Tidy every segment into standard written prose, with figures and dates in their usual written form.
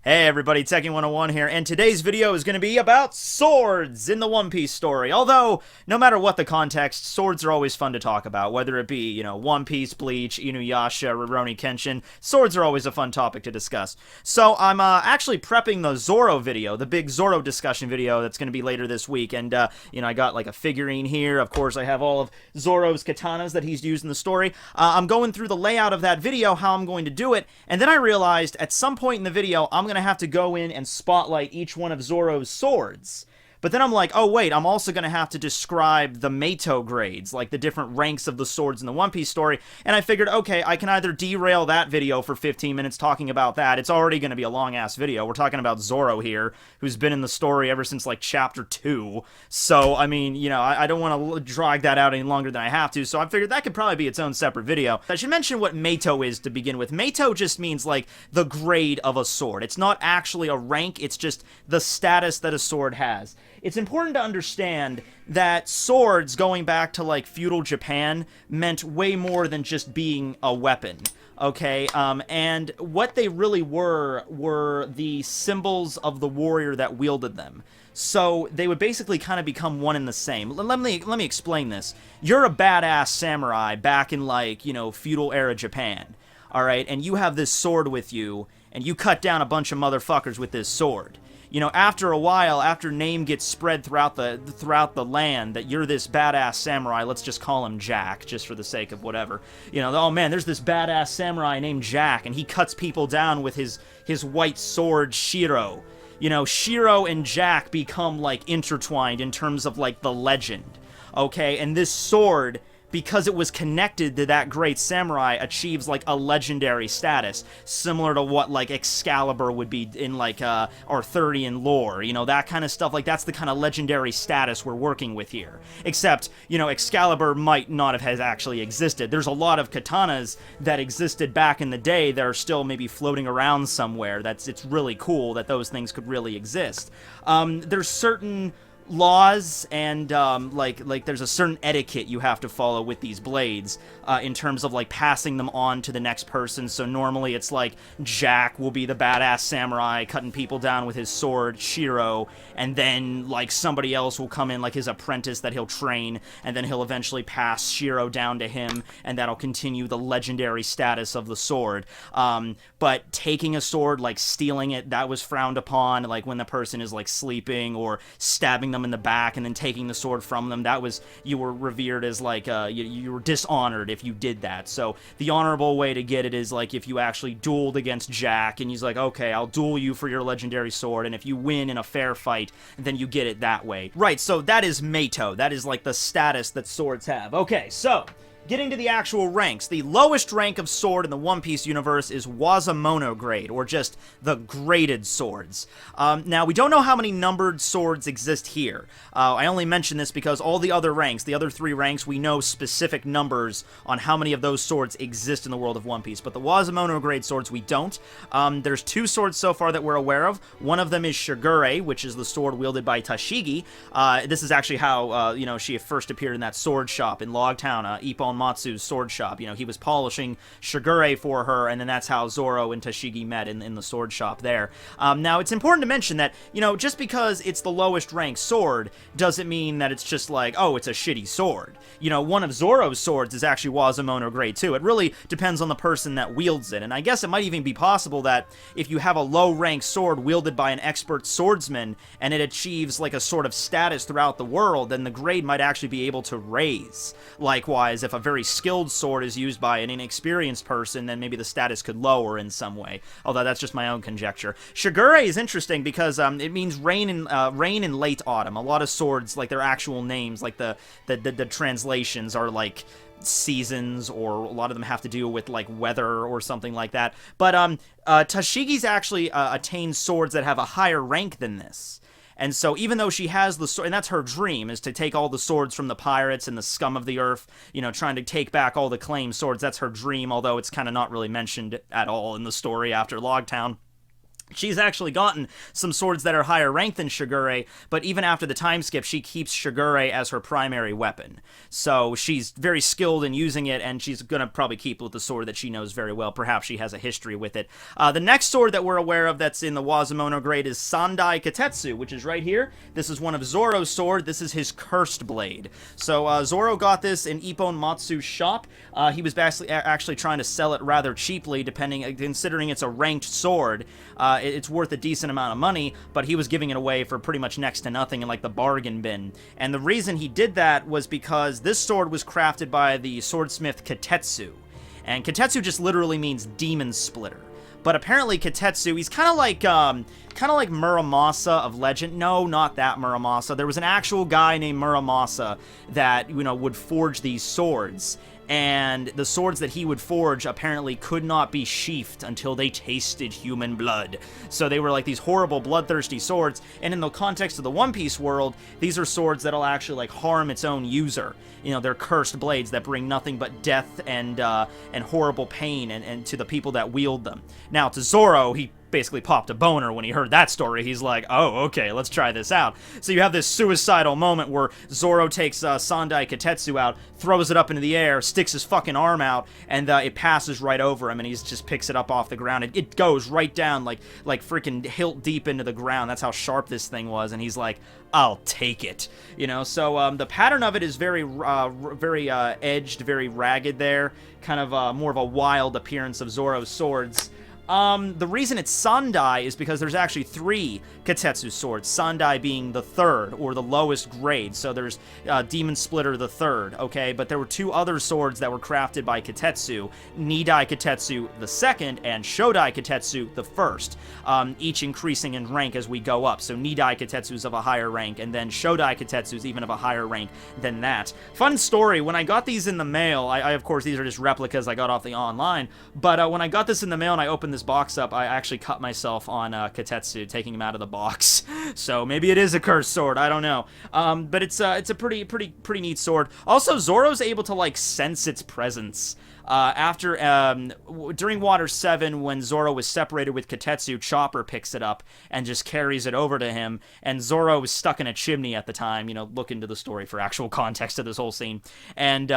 Hey everybody, Tekking101 here, and today's video is going to be about swords in the One Piece story. Although, no matter what the context, swords are always fun to talk about, whether it be, One Piece, Bleach, Inuyasha, Rurouni Kenshin, swords are always a fun topic to discuss. So I'm actually prepping the Zoro video, the big Zoro discussion video that's going to be later this week, and I got like a figurine here. Of course, I have all of Zoro's katanas that he's used in the story. I'm going through the layout of that video, how I'm going to do it, and then I realized at some point in the video, I'm going to have to go in and spotlight each one of Zoro's swords. But then I'm like, oh wait, I'm also going to have to describe the Meito grades, like the different ranks of the swords in the One Piece story, and I figured, okay, I can either derail that video for 15 minutes talking about that. It's already going to be a long-ass video. We're talking about Zoro here, who's been in the story ever since, like, Chapter 2. So, I mean, I don't want to drag that out any longer than I have to, so I figured that could probably be its own separate video. I should mention what Meito is to begin with. Meito just means, like, the grade of a sword. It's not actually a rank, it's just the status that a sword has. It's important to understand that swords, going back to, like, feudal Japan, meant way more than just being a weapon, okay? And what they really were the symbols of the warrior that wielded them. So they would basically kind of become one and the same. Let me explain this. You're a badass samurai back in, like, feudal era Japan, alright? And you have this sword with you, and you cut down a bunch of motherfuckers with this sword. After a while, after name gets spread throughout the land that you're this badass samurai, let's just call him Jack, just for the sake of whatever. Oh man, there's this badass samurai named Jack, and he cuts people down with his white sword, Shiro. Shiro and Jack become, like, intertwined in terms of, like, the legend. Okay, and this sword, because it was connected to that great samurai, achieves, like, a legendary status, similar to what, like, Excalibur would be in, like, Arthurian lore, that kind of stuff. Like, that's the kind of legendary status we're working with here. Except, Excalibur might not have actually existed. There's a lot of katanas that existed back in the day that are still maybe floating around somewhere. It's really cool that those things could really exist. There's certain laws and like there's a certain etiquette you have to follow with these blades in terms of, like, passing them on to the next person. So normally it's like Jack will be the badass samurai cutting people down with his sword, Shiro, and then, like, somebody else will come in, like his apprentice that he'll train, and then he'll eventually pass Shiro down to him, and that'll continue the legendary status of the sword. But taking a sword, like stealing it, that was frowned upon, like when the person is, like, sleeping, or stabbing them in the back and then taking the sword from them. You were revered as, like, you were dishonored if you did that. So the honorable way to get it is, like, if you actually dueled against Jack and he's like, okay, I'll duel you for your legendary sword, and if you win in a fair fight, then you get it that way. Right, so that is Meito. That is, like, the status that swords have. Okay, so getting to the actual ranks, the lowest rank of sword in the One Piece universe is Wazamono grade, or just the graded swords. Now, we don't know how many numbered swords exist here. I only mention this because all the other ranks, the other three ranks, we know specific numbers on how many of those swords exist in the world of One Piece, but the Wazamono grade swords, we don't. There's two swords so far that we're aware of. One of them is Shigure, which is the sword wielded by Tashigi. This is actually how, she first appeared in that sword shop in Logtown, Ippon Matsu's sword shop. He was polishing Shigure for her, and then that's how Zoro and Tashigi met in the sword shop there. Now, it's important to mention that, just because it's the lowest ranked sword doesn't mean that it's just like, oh, it's a shitty sword. One of Zoro's swords is actually Wazamono grade too. It really depends on the person that wields it, and I guess it might even be possible that if you have a low-ranked sword wielded by an expert swordsman, and it achieves, like, a sort of status throughout the world, then the grade might actually be able to raise. Likewise, if a very skilled sword is used by an inexperienced person, then maybe the status could lower in some way. Although that's just my own conjecture. Shigure is interesting because it means rain in late autumn. A lot of swords, like, their actual names, like the translations are like seasons, or a lot of them have to do with, like, weather or something like that. But Tashigi's actually attained swords that have a higher rank than this. And so even though she has the sword, and that's her dream, is to take all the swords from the pirates and the scum of the earth, trying to take back all the claimed swords, that's her dream, although it's kind of not really mentioned at all in the story after Logtown. She's actually gotten some swords that are higher ranked than Shigure, but even after the time skip, she keeps Shigure as her primary weapon. So she's very skilled in using it, and she's going to probably keep with the sword that she knows very well. Perhaps she has a history with it. The next sword that we're aware of that's in the Wazamono grade is Sandai Katetsu, which is right here. This is one of Zoro's sword. This is his cursed blade. So Zoro got this in Ippon Matsu's shop. He was actually trying to sell it rather cheaply, considering it's a ranked sword. It's worth a decent amount of money, but he was giving it away for pretty much next to nothing in like the bargain bin. And the reason he did that was because this sword was crafted by the swordsmith Katetsu. And Katetsu just literally means demon splitter. But apparently Katetsu, he's kind of like Muramasa of Legend. No, not that Muramasa. There was an actual guy named Muramasa that, would forge these swords. And the swords that he would forge apparently could not be sheathed until they tasted human blood. So they were like these horrible, bloodthirsty swords. And in the context of the One Piece world, these are swords that'll actually like harm its own user. They're cursed blades that bring nothing but death and horrible pain and to the people that wield them. Now, to Zoro, he basically popped a boner when he heard that story. He's like, oh, okay, let's try this out. So you have this suicidal moment where Zoro takes Sandai Katetsu out, throws it up into the air, sticks his fucking arm out, and it passes right over him, and he just picks it up off the ground. It goes right down like freaking hilt deep into the ground. That's how sharp this thing was, and he's like, I'll take it. So the pattern of it is very edged, very ragged there, kind of more of a wild appearance of Zoro's swords. The reason it's Sandai is because there's actually 3 Katetsu swords, Sandai being the 3rd, or the lowest grade, so there's Demon Splitter the 3rd, okay? But there were 2 other swords that were crafted by Katetsu, Nidai Katetsu the 2nd, and Shodai Katetsu the 1st, each increasing in rank as we go up. So Nidai Katetsu's of a higher rank, and then Shodai Katetsu's even of a higher rank than that. Fun story, when I got these in the mail, I of course, these are just replicas I got off the online, but when I got this in the mail and I opened this box up, I actually cut myself on Katetsu, taking him out of the box. So maybe it is a cursed sword, I don't know. But it's a pretty neat sword. Also, Zoro's able to like sense its presence. During Water 7, when Zoro was separated with Katetsu, Chopper picks it up and just carries it over to him, and Zoro was stuck in a chimney at the time. Look into the story for actual context of this whole scene. And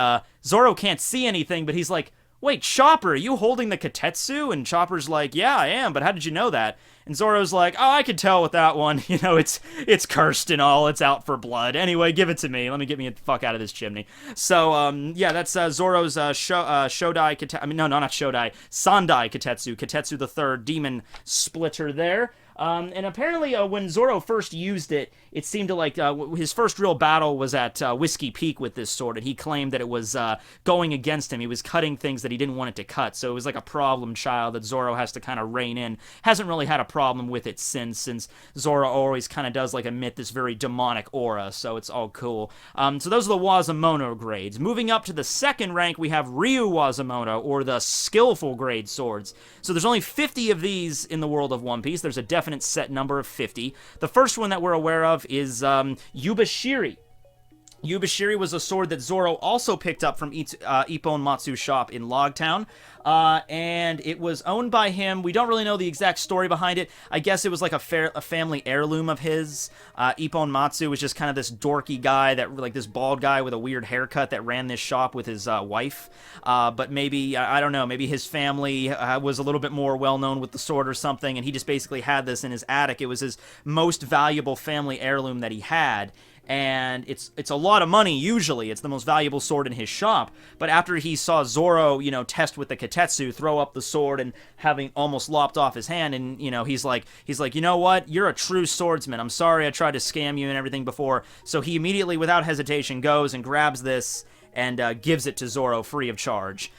Zoro can't see anything, but he's like, wait, Chopper, are you holding the Katetsu? And Chopper's like, yeah, I am, but how did you know that? And Zoro's like, oh, I could tell with that one. It's cursed and all. It's out for blood. Anyway, give it to me. Let me get me the fuck out of this chimney. So, yeah, that's Zoro's Shodai Katetsu. No, not Shodai. Sandai Katetsu. Katetsu the 3rd, Demon Splitter there. And apparently when Zoro first used it, it seemed to like his first real battle was at Whiskey Peak with this sword, and he claimed that it was going against him. He was cutting things that he didn't want it to cut, so it was like a problem child that Zoro has to kind of rein in. Hasn't really had a problem with it since Zoro always kind of does like emit this very demonic aura, so it's all cool. So those are the Wazamono grades. Moving up to the 2nd rank, we have Ryu Wazamono, or the Skillful grade swords. So there's only 50 of these in the world of One Piece. There's a definite set number of 50. The first one that we're aware of is Yubashiri. Yubashiri was a sword that Zoro also picked up from Ippon Matsu's shop in Logtown, and it was owned by him. We don't really know the exact story behind it. I guess it was like a family heirloom of his. Ippon Matsu was just kind of this dorky guy, this bald guy with a weird haircut that ran this shop with his wife. But maybe, I don't know, maybe his family was a little bit more well-known with the sword or something, and he just basically had this in his attic. It was his most valuable family heirloom that he had. And it's a lot of money, usually. It's the most valuable sword in his shop. But after he saw Zoro, test with the Katetsu, throw up the sword and having almost lopped off his hand, and, he's like, you know what? You're a true swordsman. I'm sorry I tried to scam you and everything before. So he immediately, without hesitation, goes and grabs this and gives it to Zoro free of charge.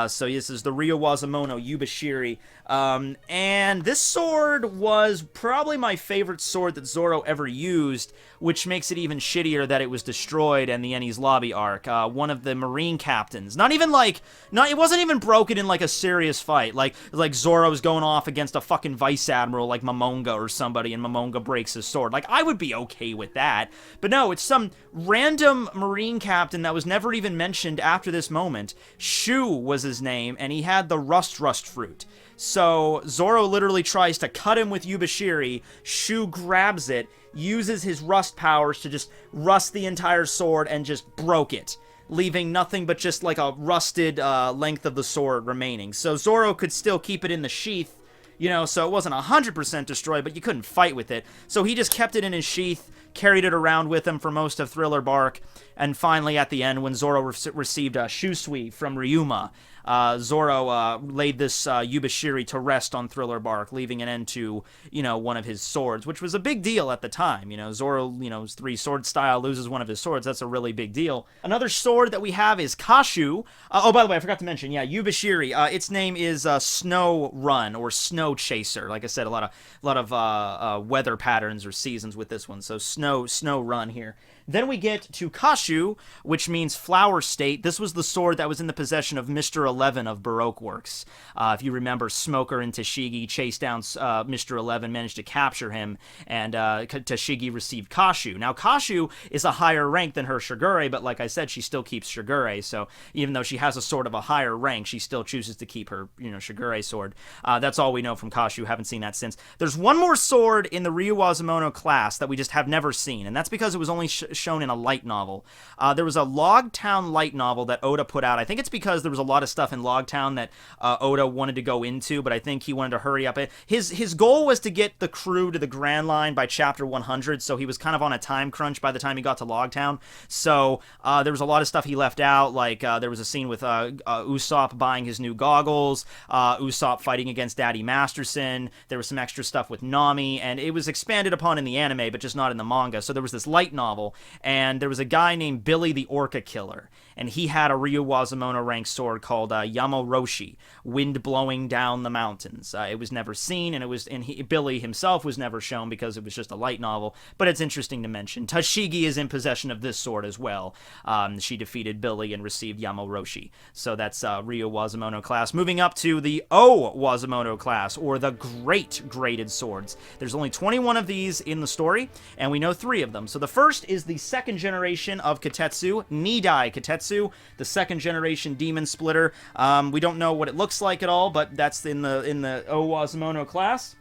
So this is the Ryu Wazamono Yubashiri. And this sword was probably my favorite sword that Zoro ever used, which makes it even shittier that it was destroyed in the Enies Lobby arc. One of the Marine captains, it wasn't even broken in like a serious fight, like Zoro's going off against a fucking vice admiral like Momonga or somebody, and Momonga breaks his sword. Like, I would be okay with that. But no, it's some random Marine captain that was never even even mentioned after this moment, Shu was his name, and he had the rust fruit. So Zoro literally tries to cut him with Yubashiri. Shu grabs it, uses his rust powers to just rust the entire sword and just broke it, leaving nothing but just like a rusted length of the sword remaining. So Zoro could still keep it in the sheath, you know, so it wasn't 100% destroyed, but you couldn't fight with it. So he just kept it in his sheath, carried it around with him for most of Thriller Bark, and finally at the end, when Zoro received Shusui from Ryuma, Zoro laid this Yubashiri to rest on Thriller Bark, leaving an end to, you know, one of his swords, which was a big deal at the time. You know, Zoro, you know, his 3-sword style, loses one of his swords. That's a really big deal. Another sword that we have is Kashu. Oh, by the way, I forgot to mention, yeah, Yubashiri. Its name is Snow Run, or Snow Chaser. Like I said, a lot of weather patterns or seasons with this one. So Snow Run here. Then we get to Kashu, which means Flower State. This was the sword that was in the possession of Mr. 11 of Baroque Works. If you remember, Smoker and Tashigi chased down Mr. 11, managed to capture him, and Tashigi received Kashu. Now, Kashu is a higher rank than her Shigure, but like I said, she still keeps Shigure, so even though she has a sword of a higher rank, she still chooses to keep her, you know, Shigure sword. That's all we know from Kashu. Haven't seen that since. There's one more sword in the Ryu Wazamono class that we just have never seen, and that's because it was only shown in a light novel. There was a Logtown light novel that Oda put out. I think it's because there was a lot of stuff in Logtown that Oda wanted to go into, but I think he wanted to hurry up. His goal was to get the crew to the Grand Line by chapter 100, so he was kind of on a time crunch by the time he got to Logtown. So there was a lot of stuff he left out, like there was a scene with Usopp buying his new goggles, Usopp fighting against Daddy Masterson. There was some extra stuff with Nami, and it was expanded upon in the anime, but just not in the manga. So there was this light novel, and there was a guy named Billy the Orca Killer, and he had a Ryu Wazamono rank sword called Yamoroshi, wind blowing down the mountains. It was never seen, and Billy himself was never shown because it was just a light novel, but it's interesting to mention. Tashigi is in possession of this sword as well. She defeated Billy and received Yamoroshi. So that's Ryu Wazamono class. Moving up to the O Wazamono class, or the Great Graded Swords. There's only 21 of these in the story, and we know 3 of them. So the first is the second generation of Katetsu, Nidai Katetsu, the second generation Demon Splitter. We don't know what it looks like at all, but that's in the O Wazamono class.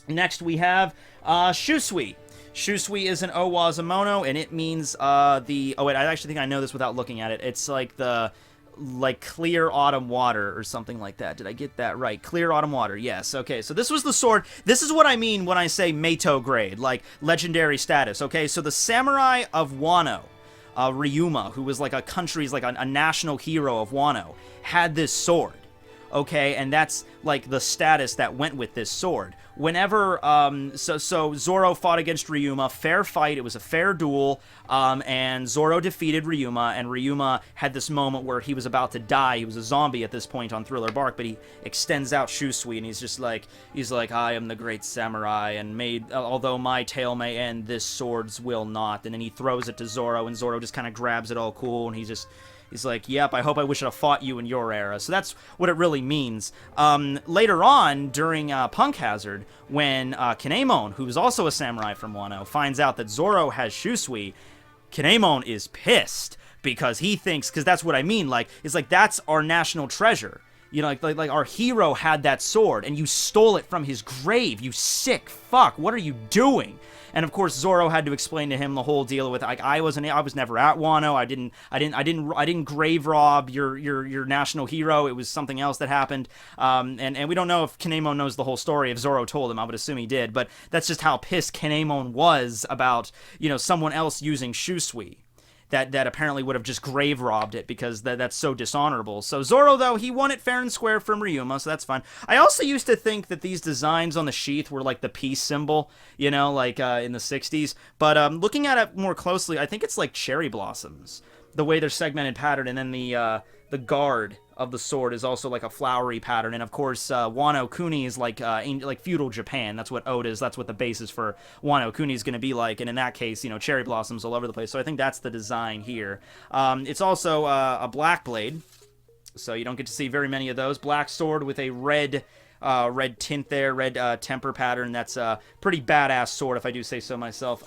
Next we have Shusui. Shusui is an O Wazamono, and it means oh wait, I actually think I know this without looking at it. It's like clear autumn water or something like that. Did I get that right? Clear autumn water. Yes. Okay. So this was the sword. This is what I mean when I say Meito grade, like legendary status. Okay. So the samurai of Wano, Ryuma, who was like a country's, like a national hero of Wano, had this sword. Okay, and that's like the status that went with this sword. Whenever, so Zoro fought against Ryuma, fair fight, it was a fair duel, and Zoro defeated Ryuma, and Ryuma had this moment where he was about to die. He was a zombie at this point on Thriller Bark, but he extends out Shusui, and he's just like, I am the great samurai, and although my tale may end, this sword's will not. And then he throws it to Zoro, and Zoro just kind of grabs it all cool, and he's like, yep, I hope I wish I'd have fought you in your era. So that's what it really means. Later on, during Punk Hazard, when Kinemon, who's also a samurai from Wano, finds out that Zoro has Shusui, Kinemon is pissed because he thinks, because that's what I mean, like, it's like, that's our national treasure. You know, like our hero had that sword, and you stole it from his grave. You sick fuck. What are you doing? And of course, Zoro had to explain to him the whole deal with, like, I was never at Wano. I didn't grave rob your national hero. It was something else that happened. And we don't know if Kinemon knows the whole story. If Zoro told him, I would assume he did. But that's just how pissed Kinemon was about, you know, someone else using Shusui. That apparently would have just grave robbed it, because that's so dishonorable. So Zoro, though, he won it fair and square from Ryuma, so that's fine. I also used to think that these designs on the sheath were like the peace symbol, you know, like in the 60s. But looking at it more closely, I think it's like cherry blossoms, the way they're segmented pattern, and then the guard of the sword is also like a flowery pattern. And of course, Wano Kuni is like feudal Japan. That's what Oda's, that's what the basis for Wano Kuni is going to be like. And in that case, you know, cherry blossoms all over the place. So I think that's the design here. It's also a black blade, so you don't get to see very many of those. Black sword with a red tint there, red temper pattern. That's a pretty badass sword, if I do say so myself.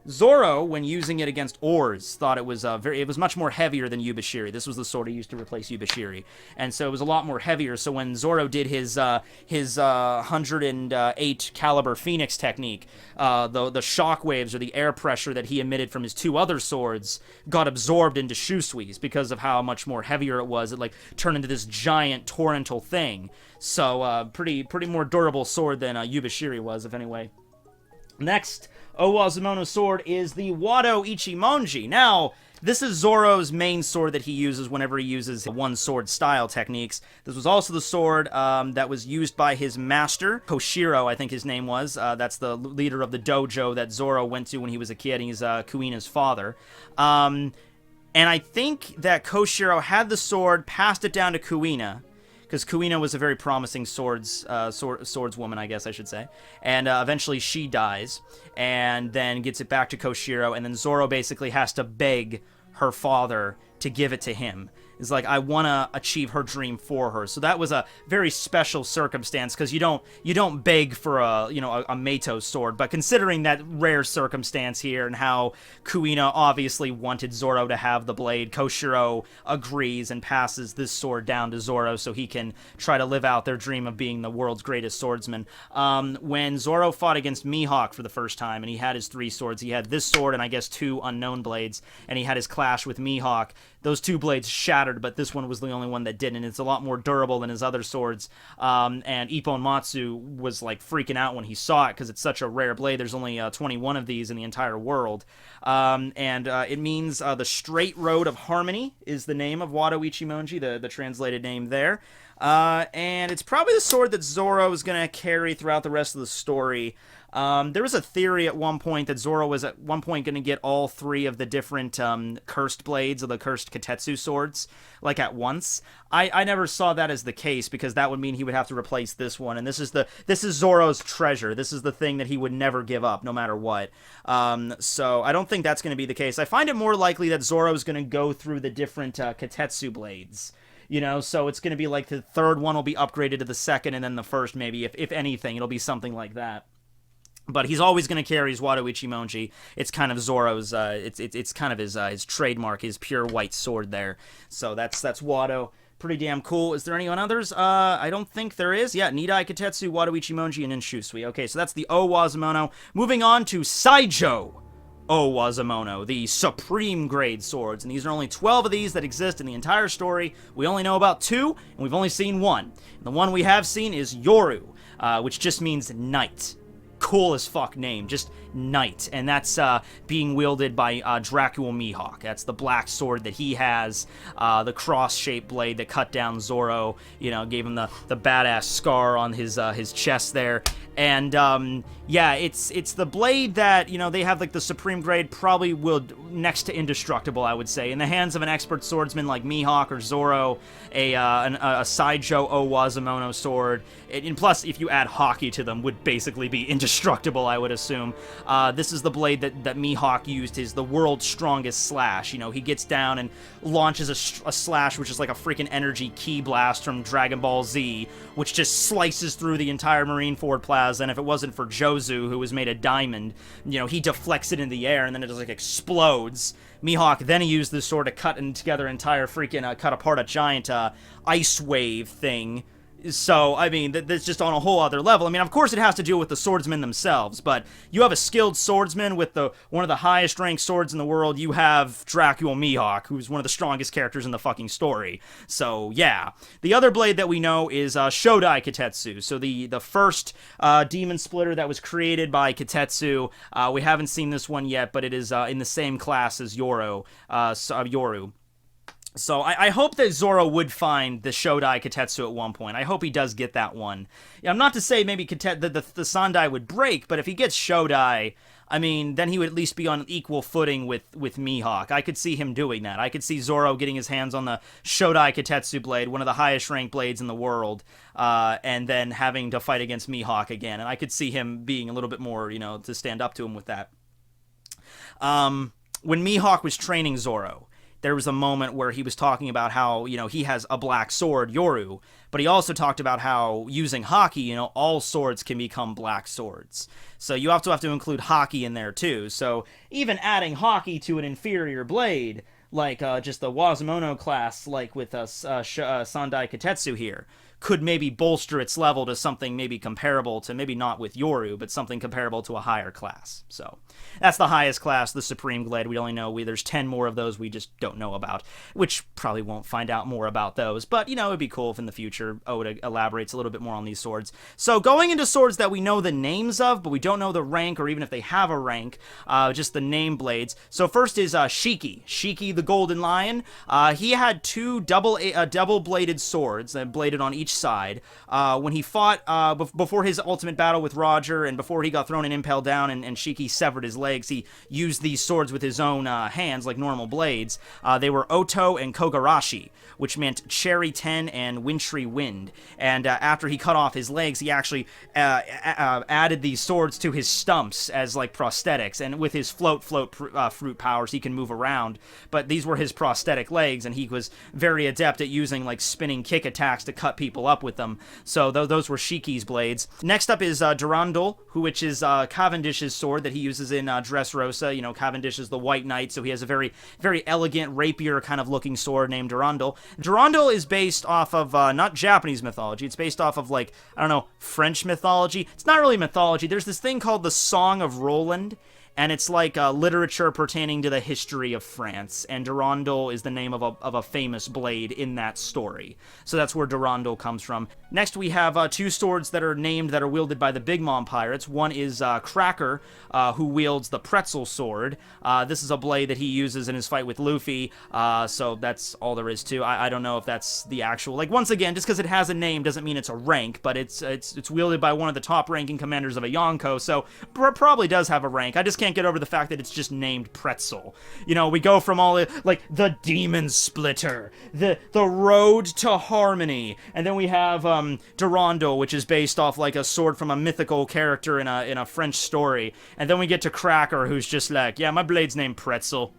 Zoro, when using it against ores, thought it was it was much more heavier than Yubashiri. This was the sword he used to replace Yubashiri, and so it was a lot more heavier. So when Zoro did his 108 caliber Phoenix technique, the shock waves or the air pressure that he emitted from his two other swords got absorbed into Shusui's because of how much more heavier it was. It like turned into this giant torrential thing. So pretty more durable sword than Yubashiri was, if anyway. Next, Wazamono sword is the Wado Ichimonji. Now, this is Zoro's main sword that he uses whenever he uses one-sword style techniques. This was also the sword that was used by his master, Koshiro, I think his name was. That's the leader of the dojo that Zoro went to when he was a kid. He's Kuina's father. And I think that Koshiro had the sword, passed it down to Kuina, because Kuina was a very promising swordswoman, I guess I should say. And eventually she dies, and then gets it back to Koshiro, and then Zoro basically has to beg her father to give it to him. It's like, I want to achieve her dream for her. So that was a very special circumstance, because you don't beg for a Meito sword, but considering that rare circumstance here and how Kuina obviously wanted Zoro to have the blade, Koshiro agrees and passes this sword down to Zoro so he can try to live out their dream of being the world's greatest swordsman. When Zoro fought against Mihawk for the first time, and he had his 3 swords, he had this sword and I guess 2 unknown blades, and he had his clash with Mihawk. Those 2 blades shattered, but this one was the only one that didn't. It's a lot more durable than his other swords. And Ippon Matsu was like freaking out when he saw it because it's such a rare blade. There's only 21 of these in the entire world. It means the straight road of harmony is the name of Wado Ichimonji, the translated name there. And it's probably the sword that Zoro is going to carry throughout the rest of the story. There was a theory at one point that Zoro was at one point going to get all 3 of the different cursed blades of the cursed Katetsu swords, like at once. I never saw that as the case, because that would mean he would have to replace this one, and this is Zoro's treasure. This is the thing that he would never give up, no matter what. So I don't think that's going to be the case. I find it more likely that Zoro is going to go through the different Katetsu blades. So it's going to be like the third one will be upgraded to the second, and then the first maybe, if anything, it'll be something like that. But he's always going to carry his Wado Ichimonji. It's kind of Zoro's, it's kind of his trademark, his pure white sword there. So that's Wado. Pretty damn cool. Is there anyone others? I don't think there is. Yeah, Nidai Katetsu, Wado Ichimonji, and then Shusui. Okay, so that's the Wazamono. Moving on to Saijo Wazamono, the supreme grade swords. And these are only 12 of these that exist in the entire story. We only know about 2, and we've only seen 1. And the one we have seen is Yoru, which just means knight. Cool as fuck name, just knight, and that's being wielded by Dracul Mihawk. That's the black sword that he has, the cross-shaped blade that cut down Zoro, gave him the badass scar on his chest there. And yeah, it's the blade that they have like the supreme grade, probably will next to indestructible, I would say, in the hands of an expert swordsman like Mihawk or Zoro, a Saijo Wazamono sword. And plus, if you add hockey to them, would basically be indestructible, I would assume. This is the blade that Mihawk used, is the world's strongest slash. He gets down and launches a slash, which is like a freaking energy ki blast from Dragon Ball Z, which just slices through the entire Marineford Plaza, and if it wasn't for Jozu, who was made of diamond, he deflects it in the air, and then it just like explodes. Mihawk then used this sword to cut together entire freaking, cut apart a giant ice wave thing. So, I mean, that's just on a whole other level. I mean, of course it has to do with the swordsmen themselves, but you have a skilled swordsman with one of the highest ranked swords in the world. You have Dracul Mihawk, who's one of the strongest characters in the fucking story. So, yeah. The other blade that we know is Shodai Katetsu. So, the first demon splitter that was created by Katetsu. We haven't seen this one yet, but it is in the same class as Yoru. So I hope that Zoro would find the Shodai Katetsu at one point. I hope he does get that one. I'm not to say maybe the Sandai would break, but if he gets Shodai, I mean, then he would at least be on equal footing with Mihawk. I could see him doing that. I could see Zoro getting his hands on the Shodai Katetsu blade, one of the highest ranked blades in the world, and then having to fight against Mihawk again. And I could see him being a little bit more, to stand up to him with that. When Mihawk was training Zoro, there was a moment where he was talking about how, you know, he has a black sword, Yoru, but he also talked about how using hockey, you know, all swords can become black swords. So you also have to include hockey in there too. So even adding hockey to an inferior blade, like just the Wazamono class, like with Sandai Kitetsu here, could maybe bolster its level to something maybe comparable to, maybe not with Yoru, but something comparable to a higher class. So that's the highest class, the Supreme Blade. We only know there's 10 more of those we just don't know about, which probably won't find out more about those. But, you know, it'd be cool if in the future Oda elaborates a little bit more on these swords. So going into swords that we know the names of, but we don't know the rank, or even if they have a rank, just the name blades. So first is Shiki. Shiki the Golden Lion. He had two double-bladed swords, bladed on each side. When he fought before his ultimate battle with Roger, and before he got thrown and impaled down and Shiki severed his legs, he used these swords with his own hands like normal blades. They were Oto and Kogarashi, which meant Cherry 10 and Wintry Wind. And after he cut off his legs, he actually added these swords to his stumps as like prosthetics, and with his float fruit powers he can move around, but these were his prosthetic legs, and he was very adept at using like spinning kick attacks to cut people up with them. So those were Shiki's blades. Next up is Durandel, which is Cavendish's sword that he uses in Dressrosa. You know, Cavendish is the White Knight, so he has a very, very elegant rapier kind of looking sword named Durandel. Durandel is based off of not Japanese mythology. It's based off of, like, I don't know, French mythology. It's not really mythology. There's this thing called the Song of Roland, and it's like literature pertaining to the history of France, and Durandel is the name of a famous blade in that story. So that's where Durandel comes from. Next we have two swords that are named, that are wielded by the Big Mom Pirates. One is Cracker, who wields the Pretzel sword. This is a blade that he uses in his fight with Luffy, so that's all there is to. I don't know if that's the actual, like, once again, just because it has a name doesn't mean it's a rank, but it's wielded by one of the top ranking commanders of a Yonko, so probably does have a rank. I just can't get over the fact that it's just named Pretzel. You know, we go from all, like, the Demon Splitter, the Road to Harmony, and then we have Durandel, which is based off like a sword from a mythical character in a French story, and then we get to Cracker, who's just like, yeah, my blade's named Pretzel.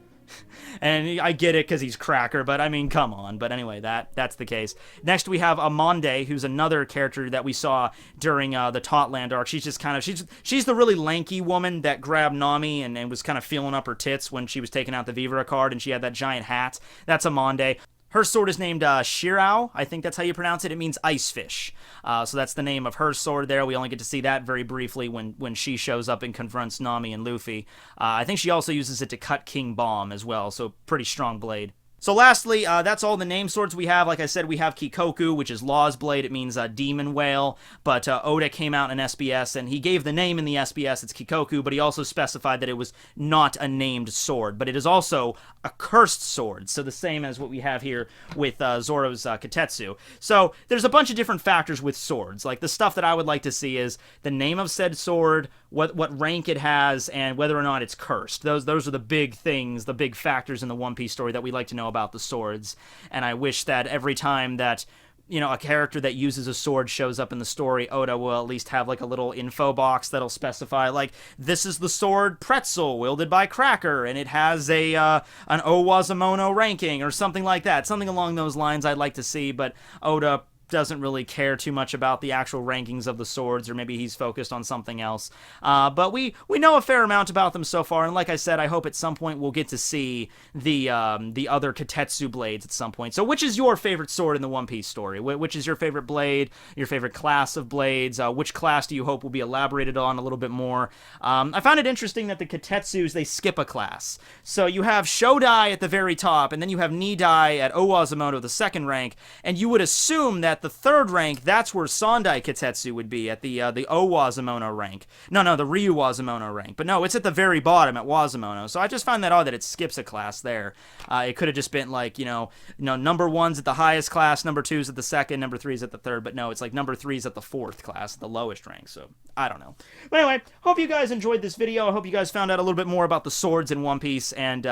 And I get it because he's Cracker, but I mean, come on. But anyway, that's the case. Next, we have Amande, who's another character that we saw during the Totland arc. She's just kind of, she's the really lanky woman that grabbed Nami and was kind of feeling up her tits when she was taking out the Vivara card, and she had that giant hat. That's Amande. Her sword is named Shirao. I think that's how you pronounce it. It means ice fish. So that's the name of her sword there. We only get to see that very briefly when she shows up and confronts Nami and Luffy. I think she also uses it to cut King Bomb as well, so pretty strong blade. So lastly, that's all the name swords we have. Like I said, we have Kikoku, which is Law's Blade. It means demon whale, but Oda came out in SBS, and he gave the name in the SBS, it's Kikoku, but he also specified that it was not a named sword, but it is also a cursed sword, so the same as what we have here with Zoro's Kitetsu. So there's a bunch of different factors with swords. Like, the stuff that I would like to see is the name of said sword, what rank it has, and whether or not it's cursed. Those are the big things, the big factors in the One Piece story that we like to know about the swords. And I wish that every time that, you know, a character that uses a sword shows up in the story, Oda will at least have like a little info box that'll specify, like, this is the sword Pretzel wielded by Cracker, and it has an Wazamono ranking, or something like that. Something along those lines I'd like to see, but Oda doesn't really care too much about the actual rankings of the swords, or maybe he's focused on something else. But we know a fair amount about them so far, and like I said, I hope at some point we'll get to see the other Kitetsu blades at some point. So which is your favorite sword in the One Piece story? Which is your favorite blade, your favorite class of blades? Which class do you hope will be elaborated on a little bit more? I found it interesting that the Kitetsus, they skip a class. So you have Shodai at the very top, and then you have Nidai at Owazamono, the second rank, and you would assume that the third rank, that's where Sandai Kitetsu would be, at the Owazamono rank. No, the Ryu Wazamono rank. But no, it's at the very bottom at Wazamono. So I just find that odd that it skips a class there. It could have just been like, you know, number one's at the highest class, number two's at the second, number three's at the third. But no, it's like number three's at the fourth class, the lowest rank. So I don't know. But anyway, hope you guys enjoyed this video. I hope you guys found out a little bit more about the swords in One Piece. And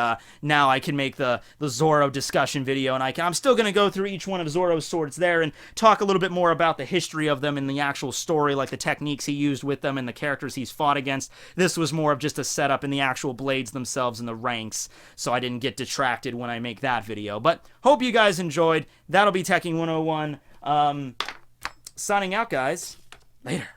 now I can make the Zoro discussion video. And I'm still going to go through each one of Zoro's swords there and talk a little bit more about the history of them and the actual story, like the techniques he used with them and the characters he's fought against. This was more of just a setup in the actual blades themselves and the ranks, so I didn't get detracted when I make that video. But hope you guys enjoyed. That'll be Tekking101. Signing out, guys. Later.